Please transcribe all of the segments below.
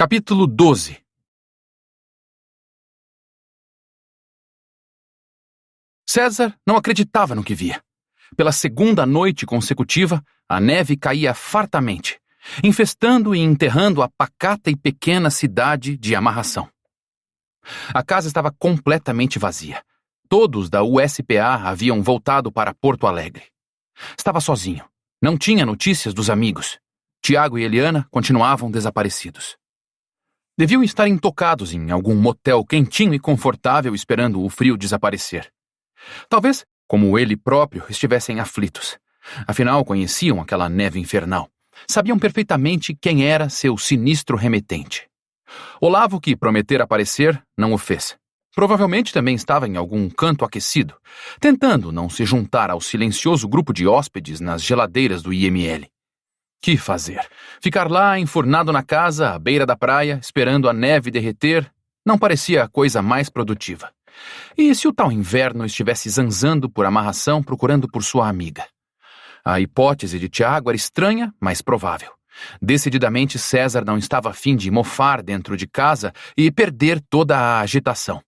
Capítulo 12. César não acreditava no que via. Pela segunda noite consecutiva, a neve caía fartamente, infestando e enterrando a pacata e pequena cidade de Amarração. A casa estava completamente vazia. Todos da USPA haviam voltado para Porto Alegre. Estava sozinho. Não tinha notícias dos amigos. Tiago e Eliana continuavam desaparecidos. Deviam estar intocados em algum motel quentinho e confortável esperando o frio desaparecer. Talvez, como ele próprio, estivessem aflitos. Afinal, conheciam aquela neve infernal. Sabiam perfeitamente quem era seu sinistro remetente. Olavo, que prometera aparecer, não o fez. Provavelmente também estava em algum canto aquecido, tentando não se juntar ao silencioso grupo de hóspedes nas geladeiras do IML. Que fazer? Ficar lá enfurnado na casa, à beira da praia, esperando a neve derreter, não parecia a coisa mais produtiva. E se o tal inverno estivesse zanzando por Amarração procurando por sua amiga? A hipótese de Tiago era estranha, mas provável. Decididamente, César não estava a fim de mofar dentro de casa e perder toda a agitação.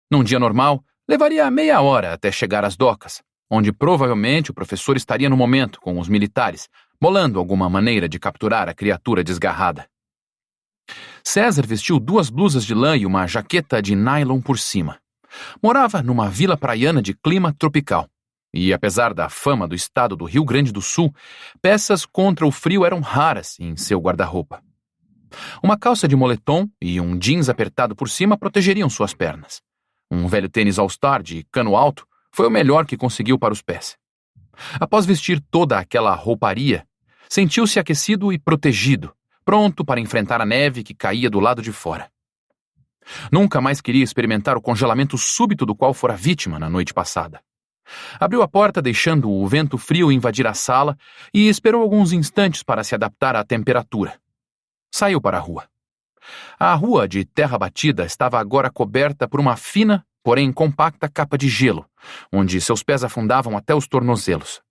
Num dia normal, levaria meia hora até chegar às docas, onde provavelmente o professor estaria no momento com os militares, bolando alguma maneira de capturar a criatura desgarrada. César vestiu 2 blusas de lã e uma jaqueta de nylon por cima. Morava numa vila praiana de clima tropical. E, apesar da fama do estado do Rio Grande do Sul, peças contra o frio eram raras em seu guarda-roupa. Uma calça de moletom e um jeans apertado por cima protegeriam suas pernas. Um velho tênis All-Star de cano alto foi o melhor que conseguiu para os pés. Após vestir toda aquela rouparia, sentiu-se aquecido e protegido, pronto para enfrentar a neve que caía do lado de fora. Nunca mais queria experimentar o congelamento súbito do qual fora vítima na noite passada. Abriu a porta deixando o vento frio invadir a sala e esperou alguns instantes para se adaptar à temperatura. Saiu para a rua. A rua de terra batida estava agora coberta por uma fina, porém compacta capa de gelo, onde seus pés afundavam até os tornozelos.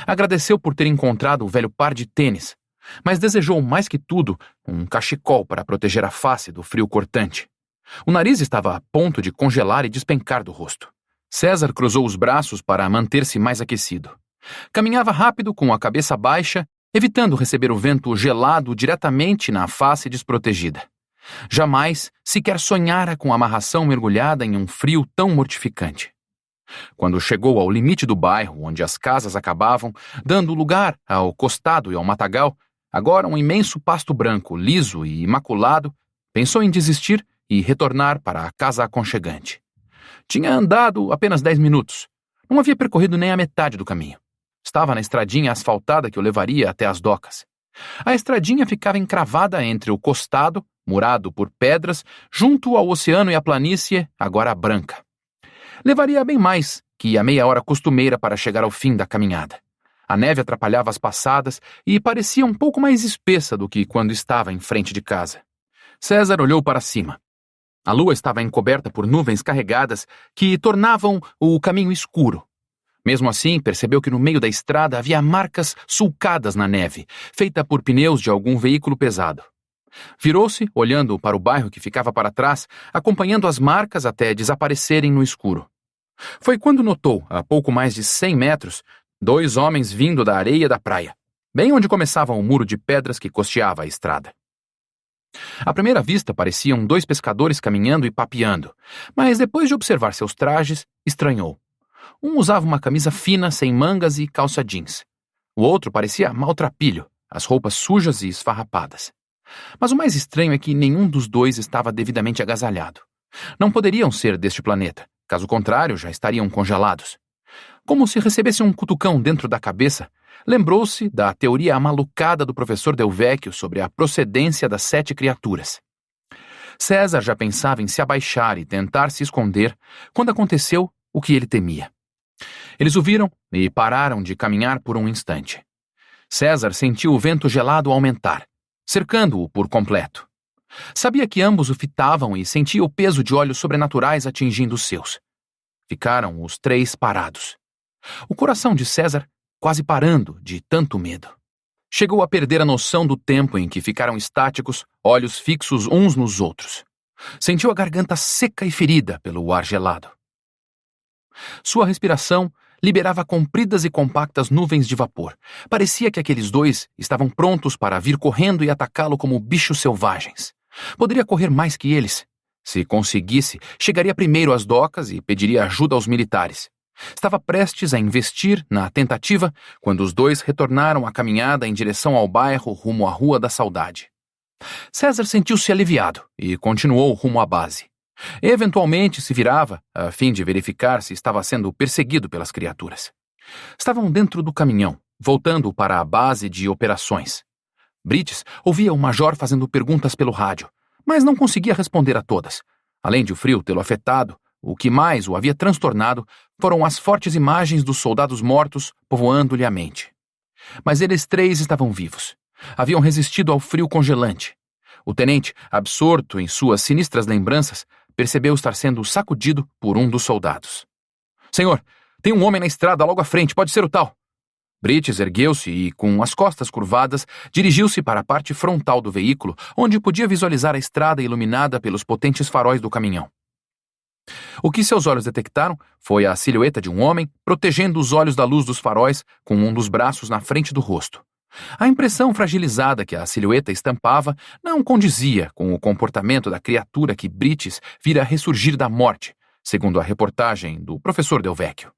Agradeceu por ter encontrado o velho par de tênis, mas desejou mais que tudo um cachecol para proteger a face do frio cortante. O nariz estava a ponto de congelar e despencar do rosto. César cruzou os braços para manter-se mais aquecido. Caminhava rápido com a cabeça baixa, evitando receber o vento gelado diretamente na face desprotegida. Jamais sequer sonhara com a Amarração mergulhada em um frio tão mortificante. Quando chegou ao limite do bairro, onde as casas acabavam, dando lugar ao costado e ao matagal, agora um imenso pasto branco, liso e imaculado, pensou em desistir e retornar para a casa aconchegante. Tinha andado apenas 10 minutos. Não havia percorrido nem a metade do caminho. Estava na estradinha asfaltada que o levaria até as docas. A estradinha ficava encravada entre o costado, murado por pedras, junto ao oceano e à planície, agora branca. Levaria bem mais que a meia hora costumeira para chegar ao fim da caminhada. A neve atrapalhava as passadas e parecia um pouco mais espessa do que quando estava em frente de casa. César olhou para cima. A lua estava encoberta por nuvens carregadas que tornavam o caminho escuro. Mesmo assim, percebeu que no meio da estrada havia marcas sulcadas na neve, feita por pneus de algum veículo pesado. Virou-se, olhando para o bairro que ficava para trás, acompanhando as marcas até desaparecerem no escuro. Foi quando notou, a pouco mais de 100 metros, 2 homens vindo da areia da praia, bem onde começava o muro de pedras que costeava a estrada. À primeira vista, pareciam 2 pescadores caminhando e papeando, mas depois de observar seus trajes, estranhou. Um usava uma camisa fina, sem mangas e calça jeans. O outro parecia maltrapilho, as roupas sujas e esfarrapadas. Mas o mais estranho é que nenhum dos 2 estava devidamente agasalhado. Não poderiam ser deste planeta, caso contrário, já estariam congelados. Como se recebesse um cutucão dentro da cabeça, lembrou-se da teoria amalucada do professor Delvecchio sobre a procedência das 7 criaturas. César já pensava em se abaixar e tentar se esconder quando aconteceu o que ele temia. Eles o viram e pararam de caminhar por um instante. César sentiu o vento gelado aumentar, cercando-o por completo. Sabia que ambos o fitavam e sentia o peso de olhos sobrenaturais atingindo os seus. Ficaram os 3 parados. O coração de César quase parando de tanto medo. Chegou a perder a noção do tempo em que ficaram estáticos, olhos fixos uns nos outros. Sentiu a garganta seca e ferida pelo ar gelado. Sua respiração liberava compridas e compactas nuvens de vapor. Parecia que aqueles dois estavam prontos para vir correndo e atacá-lo como bichos selvagens. Poderia correr mais que eles. Se conseguisse, chegaria primeiro às docas e pediria ajuda aos militares. Estava prestes a investir na tentativa quando os dois retornaram à caminhada em direção ao bairro rumo à Rua da Saudade. César sentiu-se aliviado e continuou rumo à base. Eventualmente se virava, a fim de verificar se estava sendo perseguido pelas criaturas. Estavam dentro do caminhão, voltando para a base de operações. Brites ouvia o major fazendo perguntas pelo rádio, mas não conseguia responder a todas. Além de o frio tê-lo afetado, o que mais o havia transtornado foram as fortes imagens dos soldados mortos povoando-lhe a mente. Mas eles três estavam vivos. Haviam resistido ao frio congelante. O tenente, absorto em suas sinistras lembranças, percebeu estar sendo sacudido por um dos soldados. Senhor, tem um homem na estrada logo à frente, pode ser o tal. Brites ergueu-se e, com as costas curvadas, dirigiu-se para a parte frontal do veículo, onde podia visualizar a estrada iluminada pelos potentes faróis do caminhão. O que seus olhos detectaram foi a silhueta de um homem protegendo os olhos da luz dos faróis com um dos braços na frente do rosto. A impressão fragilizada que a silhueta estampava não condizia com o comportamento da criatura que Brites vira ressurgir da morte, segundo a reportagem do professor Delvecchio.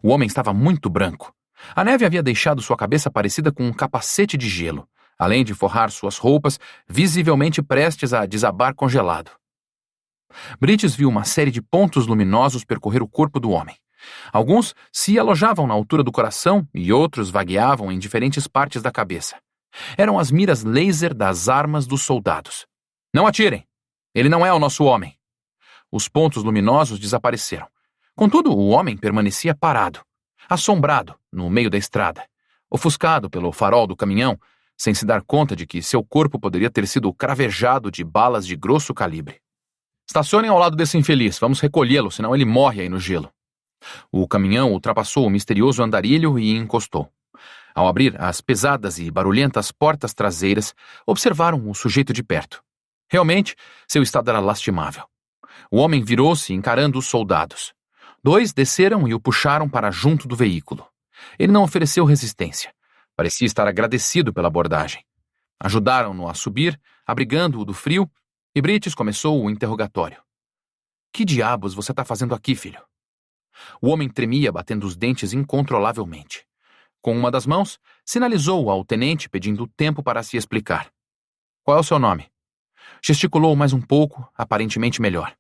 O homem estava muito branco. A neve havia deixado sua cabeça parecida com um capacete de gelo, além de forrar suas roupas, visivelmente prestes a desabar congelado. Brites viu uma série de pontos luminosos percorrer o corpo do homem. Alguns se alojavam na altura do coração e outros vagueavam em diferentes partes da cabeça. Eram as miras laser das armas dos soldados. Não atirem! Ele não é o nosso homem! Os pontos luminosos desapareceram. Contudo, o homem permanecia parado, assombrado, no meio da estrada, ofuscado pelo farol do caminhão, sem se dar conta de que seu corpo poderia ter sido cravejado de balas de grosso calibre. Estacionem ao lado desse infeliz, vamos recolhê-lo, senão ele morre aí no gelo. O caminhão ultrapassou o misterioso andarilho e encostou. Ao abrir as pesadas e barulhentas portas traseiras, observaram o sujeito de perto. Realmente, seu estado era lastimável. O homem virou-se encarando os soldados. Dois desceram e o puxaram para junto do veículo. Ele não ofereceu resistência. Parecia estar agradecido pela abordagem. Ajudaram-no a subir, abrigando-o do frio, e Brites começou o interrogatório. Que diabos você está fazendo aqui, filho? O homem tremia, batendo os dentes incontrolavelmente. Com uma das mãos, sinalizou ao tenente pedindo tempo para se explicar. Qual é o seu nome? Gesticulou mais um pouco, aparentemente melhor.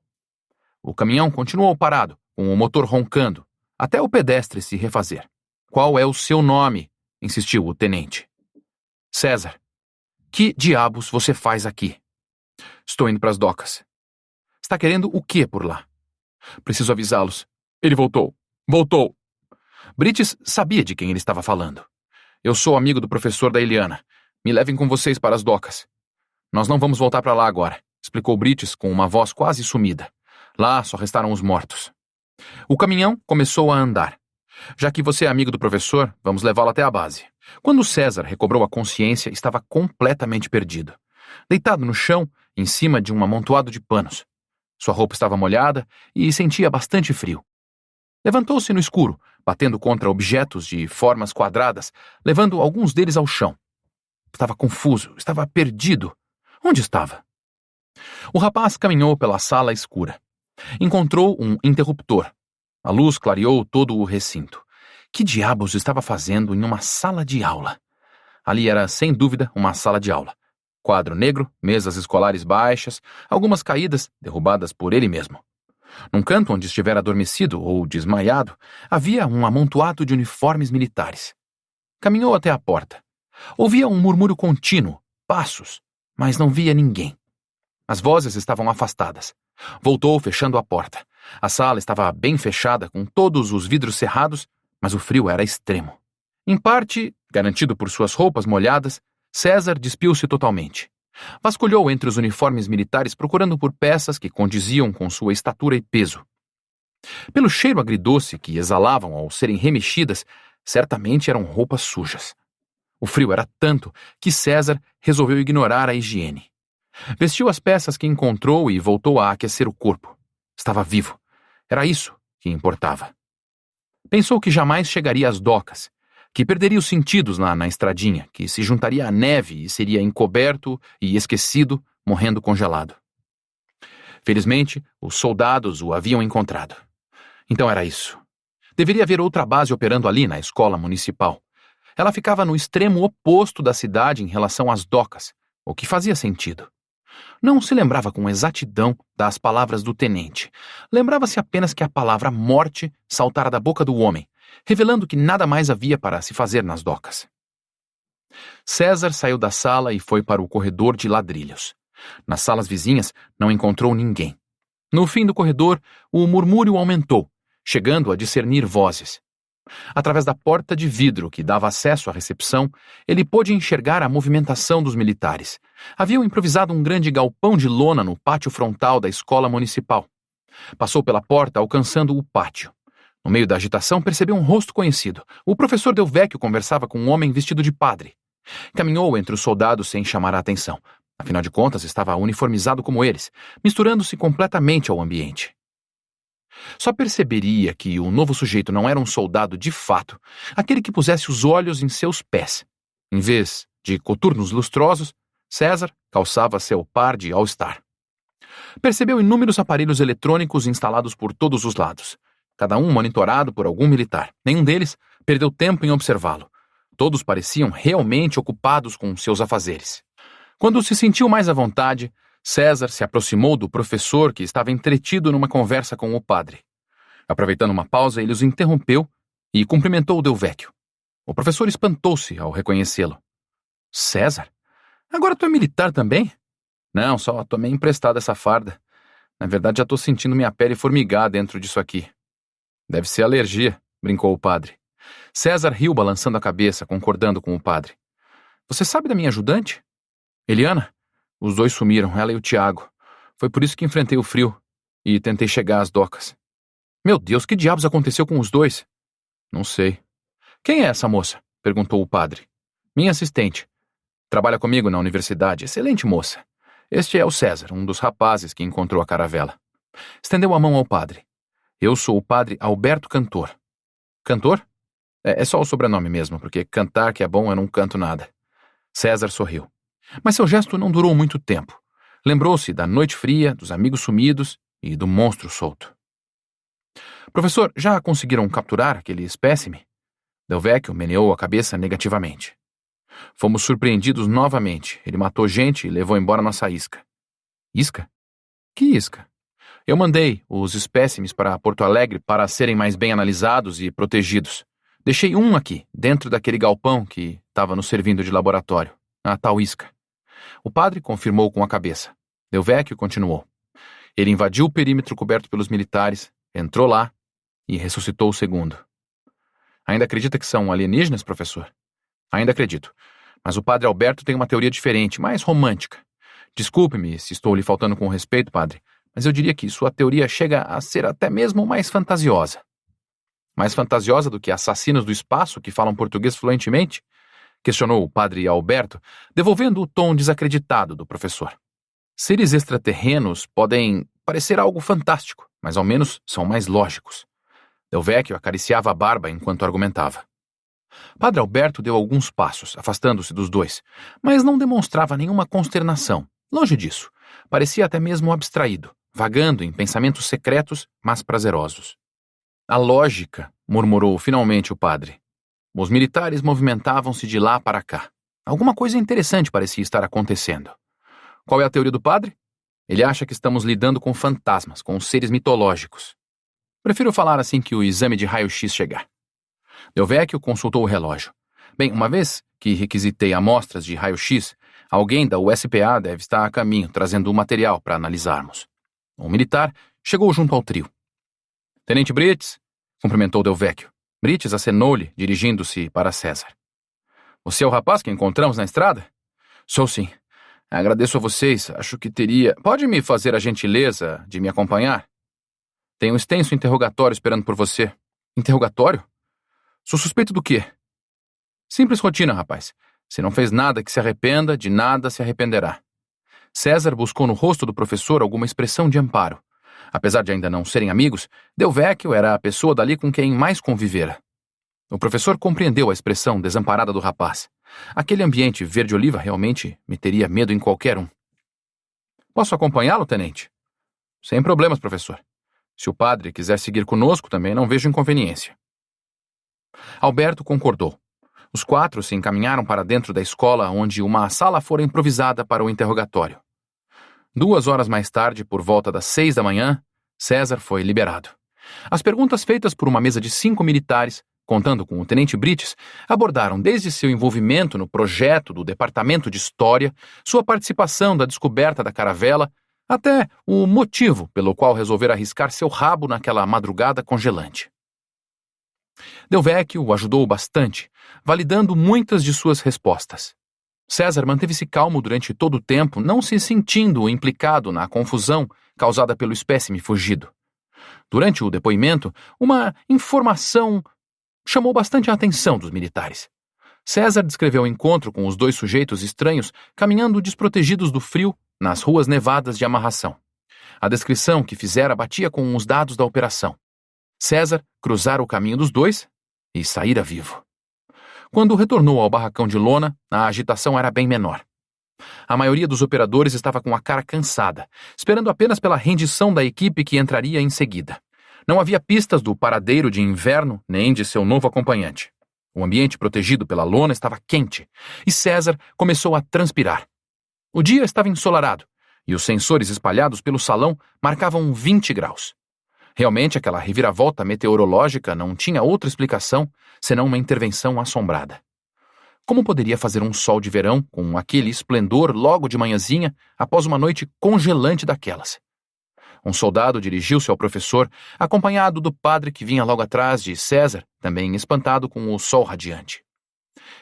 O caminhão continuou parado, com o motor roncando, até o pedestre se refazer. Qual é o seu nome? Insistiu o tenente. César. Que diabos você faz aqui? Estou indo para as docas. Está querendo o que por lá? Preciso avisá-los. Ele voltou. Voltou. Brites sabia de quem ele estava falando. Eu sou amigo do professor da Eliana. Me levem com vocês para as docas. Nós não vamos voltar para lá agora, explicou Brites com uma voz quase sumida. Lá só restaram os mortos. O caminhão começou a andar. Já que você é amigo do professor, vamos levá-lo até a base. Quando César recobrou a consciência, estava completamente perdido. Deitado no chão, em cima de um amontoado de panos. Sua roupa estava molhada e sentia bastante frio. Levantou-se no escuro, batendo contra objetos de formas quadradas, levando alguns deles ao chão. Estava confuso, estava perdido. Onde estava? O rapaz caminhou pela sala escura. Encontrou um interruptor. A luz clareou todo o recinto. Que diabos estava fazendo em uma sala de aula? Ali era, sem dúvida, uma sala de aula. Quadro negro, mesas escolares baixas, algumas caídas, derrubadas por ele mesmo. Num canto onde estivera adormecido ou desmaiado, havia um amontoado de uniformes militares. Caminhou até a porta. Ouvia um murmúrio contínuo, passos, mas não via ninguém. As vozes estavam afastadas. Voltou fechando a porta. A sala estava bem fechada, com todos os vidros cerrados, mas o frio era extremo. Em parte, garantido por suas roupas molhadas, César despiu-se totalmente. Vasculhou entre os uniformes militares procurando por peças que condiziam com sua estatura e peso. Pelo cheiro agridoce que exalavam ao serem remexidas, certamente eram roupas sujas. O frio era tanto que César resolveu ignorar a higiene. Vestiu as peças que encontrou e voltou a aquecer o corpo. Estava vivo. Era isso que importava. Pensou que jamais chegaria às docas, que perderia os sentidos lá na estradinha, que se juntaria à neve e seria encoberto e esquecido, morrendo congelado. Felizmente, os soldados o haviam encontrado. Então era isso. Deveria haver outra base operando ali na escola municipal. Ela ficava no extremo oposto da cidade em relação às docas, o que fazia sentido. Não se lembrava com exatidão das palavras do tenente. Lembrava-se apenas que a palavra morte saltara da boca do homem, revelando que nada mais havia para se fazer nas docas. César saiu da sala e foi para o corredor de ladrilhos. Nas salas vizinhas não encontrou ninguém. No fim do corredor, o murmúrio aumentou, chegando a discernir vozes. Através da porta de vidro que dava acesso à recepção, ele pôde enxergar a movimentação dos militares. Haviam improvisado um grande galpão de lona no pátio frontal da escola municipal. Passou pela porta, alcançando o pátio. No meio da agitação, percebeu um rosto conhecido. O professor Delvecchio conversava com um homem vestido de padre. Caminhou entre os soldados sem chamar a atenção. Afinal de contas, estava uniformizado como eles, misturando-se completamente ao ambiente. Só perceberia que o novo sujeito não era um soldado de fato, aquele que pusesse os olhos em seus pés. Em vez de coturnos lustrosos, César calçava seu par de All-Star. Percebeu inúmeros aparelhos eletrônicos instalados por todos os lados, cada um monitorado por algum militar. Nenhum deles perdeu tempo em observá-lo. Todos pareciam realmente ocupados com seus afazeres. Quando se sentiu mais à vontade, César se aproximou do professor que estava entretido numa conversa com o padre. Aproveitando uma pausa, ele os interrompeu e cumprimentou o Delvecchio. O professor espantou-se ao reconhecê-lo. César? Agora tu é militar também? Não, só tomei emprestada essa farda. Na verdade, já estou sentindo minha pele formigar dentro disso aqui. Deve ser alergia, brincou o padre. César riu balançando a cabeça, concordando com o padre. Você sabe da minha ajudante? Eliana? Os dois sumiram, ela e o Tiago. Foi por isso que enfrentei o frio e tentei chegar às docas. Meu Deus, que diabos aconteceu com os dois? Não sei. Quem é essa moça? Perguntou o padre. Minha assistente. Trabalha comigo na universidade. Excelente moça. Este é o César, um dos rapazes que encontrou a caravela. Estendeu a mão ao padre. Eu sou o padre Alberto Cantor. Cantor? É só o sobrenome mesmo, porque cantar que é bom eu não canto nada. César sorriu. Mas seu gesto não durou muito tempo. Lembrou-se da noite fria, dos amigos sumidos e do monstro solto. Professor, já conseguiram capturar aquele espécime? Delvecchio meneou a cabeça negativamente. Fomos surpreendidos novamente. Ele matou gente e levou embora nossa isca. Isca? Que isca? Eu mandei os espécimes para Porto Alegre para serem mais bem analisados e protegidos. Deixei um aqui, dentro daquele galpão que estava nos servindo de laboratório. A tal isca. O padre confirmou com a cabeça. Delvecchio continuou. Ele invadiu o perímetro coberto pelos militares, entrou lá e ressuscitou o segundo. Ainda acredita que são alienígenas, professor? Ainda acredito. Mas o padre Alberto tem uma teoria diferente, mais romântica. Desculpe-me se estou lhe faltando com respeito, padre, mas eu diria que sua teoria chega a ser até mesmo mais fantasiosa. Mais fantasiosa do que assassinos do espaço que falam português fluentemente? Questionou o padre Alberto, devolvendo o tom desacreditado do professor. Seres extraterrenos podem parecer algo fantástico, mas ao menos são mais lógicos. Delvecchio acariciava a barba enquanto argumentava. Padre Alberto deu alguns passos, afastando-se dos dois, mas não demonstrava nenhuma consternação. Longe disso, parecia até mesmo abstraído, vagando em pensamentos secretos, mas prazerosos. A lógica, murmurou finalmente o padre. Os militares movimentavam-se de lá para cá. Alguma coisa interessante parecia estar acontecendo. Qual é a teoria do padre? Ele acha que estamos lidando com fantasmas, com seres mitológicos. Prefiro falar assim que o exame de raio-x chegar. Delvecchio consultou o relógio. Bem, uma vez que requisitei amostras de raio-x, alguém da USPA deve estar a caminho, trazendo o material para analisarmos. Um militar chegou junto ao trio. Tenente Brites, cumprimentou Delvecchio. Brites acenou-lhe, dirigindo-se para César. Você é o rapaz que encontramos na estrada? Sou sim. Agradeço a vocês. Acho que teria... Pode me fazer a gentileza de me acompanhar? Tem um extenso interrogatório esperando por você. Interrogatório? Sou suspeito do quê? Simples rotina, rapaz. Se não fez nada que se arrependa, de nada se arrependerá. César buscou no rosto do professor alguma expressão de amparo. Apesar de ainda não serem amigos, Del Vecchio era a pessoa dali com quem mais convivera. O professor compreendeu a expressão desamparada do rapaz. Aquele ambiente verde-oliva realmente meteria medo em qualquer um. Posso acompanhá-lo, tenente? Sem problemas, professor. Se o padre quiser seguir conosco, também não vejo inconveniência. Alberto concordou. Os 4 se encaminharam para dentro da escola, onde uma sala fora improvisada para o interrogatório. 2 horas mais tarde, por volta das 6 da manhã, César foi liberado. As perguntas feitas por uma mesa de 5 militares, contando com o tenente Brites, abordaram desde seu envolvimento no projeto do Departamento de História, sua participação da descoberta da caravela, até o motivo pelo qual resolver arriscar seu rabo naquela madrugada congelante. Del Vecchio o ajudou bastante, validando muitas de suas respostas. César manteve-se calmo durante todo o tempo, não se sentindo implicado na confusão causada pelo espécime fugido. Durante o depoimento, uma informação chamou bastante a atenção dos militares. César descreveu o encontro com os 2 sujeitos estranhos caminhando desprotegidos do frio nas ruas nevadas de amarração. A descrição que fizera batia com os dados da operação. César cruzara o caminho dos 2 e saíra vivo. Quando retornou ao barracão de lona, a agitação era bem menor. A maioria dos operadores estava com a cara cansada, esperando apenas pela rendição da equipe que entraria em seguida. Não havia pistas do paradeiro de Inverno nem de seu novo acompanhante. O ambiente protegido pela lona estava quente e César começou a transpirar. O dia estava ensolarado e os sensores espalhados pelo salão marcavam 20 graus. Realmente, aquela reviravolta meteorológica não tinha outra explicação senão uma intervenção assombrada. Como poderia fazer um sol de verão com aquele esplendor logo de manhãzinha após uma noite congelante daquelas? Um soldado dirigiu-se ao professor, acompanhado do padre que vinha logo atrás de César, também espantado com o sol radiante.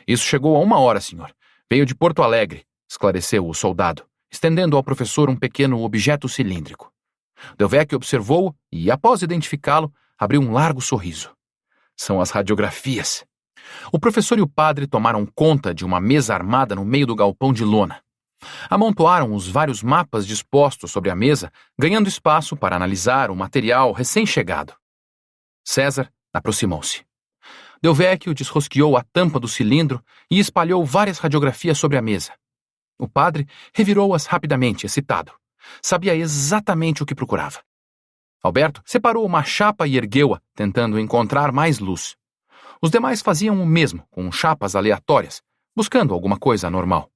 Isso chegou a 1 hora, senhor. Veio de Porto Alegre, esclareceu o soldado, estendendo ao professor um pequeno objeto cilíndrico. Del Vecchio observou-o e, após identificá-lo, abriu um largo sorriso. São as radiografias. O professor e o padre tomaram conta de uma mesa armada no meio do galpão de lona. Amontoaram os vários mapas dispostos sobre a mesa, ganhando espaço para analisar o material recém-chegado. César aproximou-se. Del Vecchio desrosqueou a tampa do cilindro e espalhou várias radiografias sobre a mesa. O padre revirou-as rapidamente, excitado. Sabia exatamente o que procurava. Alberto separou uma chapa e ergueu-a, tentando encontrar mais luz. Os demais faziam o mesmo, com chapas aleatórias, buscando alguma coisa anormal.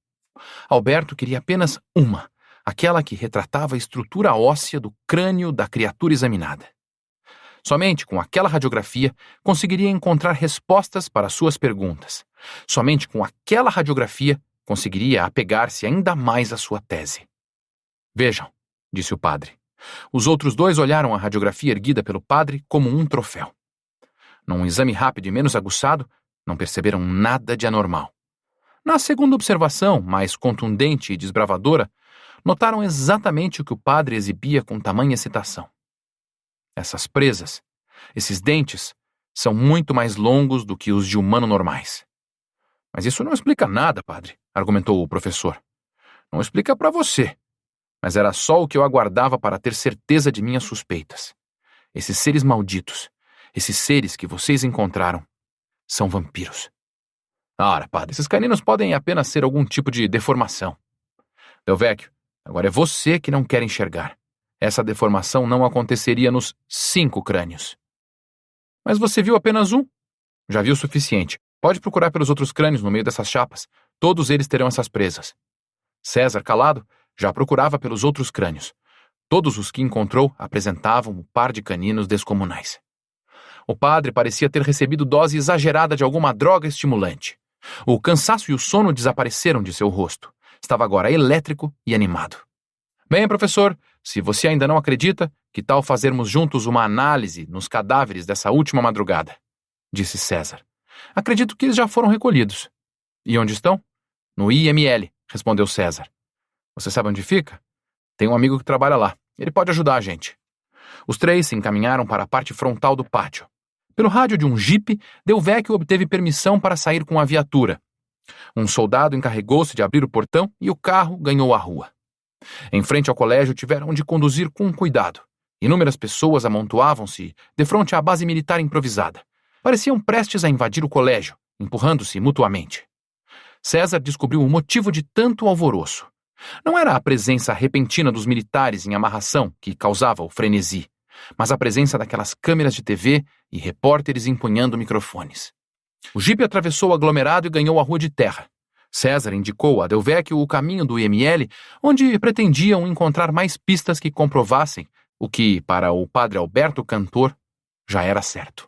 Alberto queria apenas uma, aquela que retratava a estrutura óssea do crânio da criatura examinada. Somente com aquela radiografia conseguiria encontrar respostas para suas perguntas. Somente com aquela radiografia conseguiria apegar-se ainda mais à sua tese. Vejam, disse o padre. Os outros 2 olharam a radiografia erguida pelo padre como um troféu. Num exame rápido e menos aguçado, não perceberam nada de anormal. Na segunda observação, mais contundente e desbravadora, notaram exatamente o que o padre exibia com tamanha excitação. Essas presas, esses dentes, são muito mais longos do que os de humano normais. Mas isso não explica nada, padre, argumentou o professor. Não explica para você. Mas era só o que eu aguardava para ter certeza de minhas suspeitas. Esses seres malditos, esses seres que vocês encontraram, são vampiros. Ora, padre, esses caninos podem apenas ser algum tipo de deformação. Del Vecchio, agora é você que não quer enxergar. Essa deformação não aconteceria nos 5 crânios. Mas você viu apenas um? Já viu o suficiente. Pode procurar pelos outros crânios no meio dessas chapas. Todos eles terão essas presas. César, calado, já procurava pelos outros crânios. Todos os que encontrou apresentavam um par de caninos descomunais. O padre parecia ter recebido dose exagerada de alguma droga estimulante. O cansaço e o sono desapareceram de seu rosto. Estava agora elétrico e animado. Bem, professor, se você ainda não acredita, que tal fazermos juntos uma análise nos cadáveres dessa última madrugada? Disse César. Acredito que eles já foram recolhidos. E onde estão? No IML, respondeu César. Você sabe onde fica? Tem um amigo que trabalha lá. Ele pode ajudar a gente. Os 3 se encaminharam para a parte frontal do pátio. Pelo rádio de um jipe, Del Vecchio obteve permissão para sair com a viatura. Um soldado encarregou-se de abrir o portão e o carro ganhou a rua. Em frente ao colégio tiveram de conduzir com cuidado. Inúmeras pessoas amontoavam-se defronte à base militar improvisada. Pareciam prestes a invadir o colégio, empurrando-se mutuamente. César descobriu o motivo de tanto alvoroço. Não era a presença repentina dos militares em amarração que causava o frenesi, mas a presença daquelas câmeras de TV e repórteres empunhando microfones. O jipe atravessou o aglomerado e ganhou a rua de terra. César indicou a Delvecchio o caminho do IML, onde pretendiam encontrar mais pistas que comprovassem o que, para o padre Alberto Cantor, já era certo.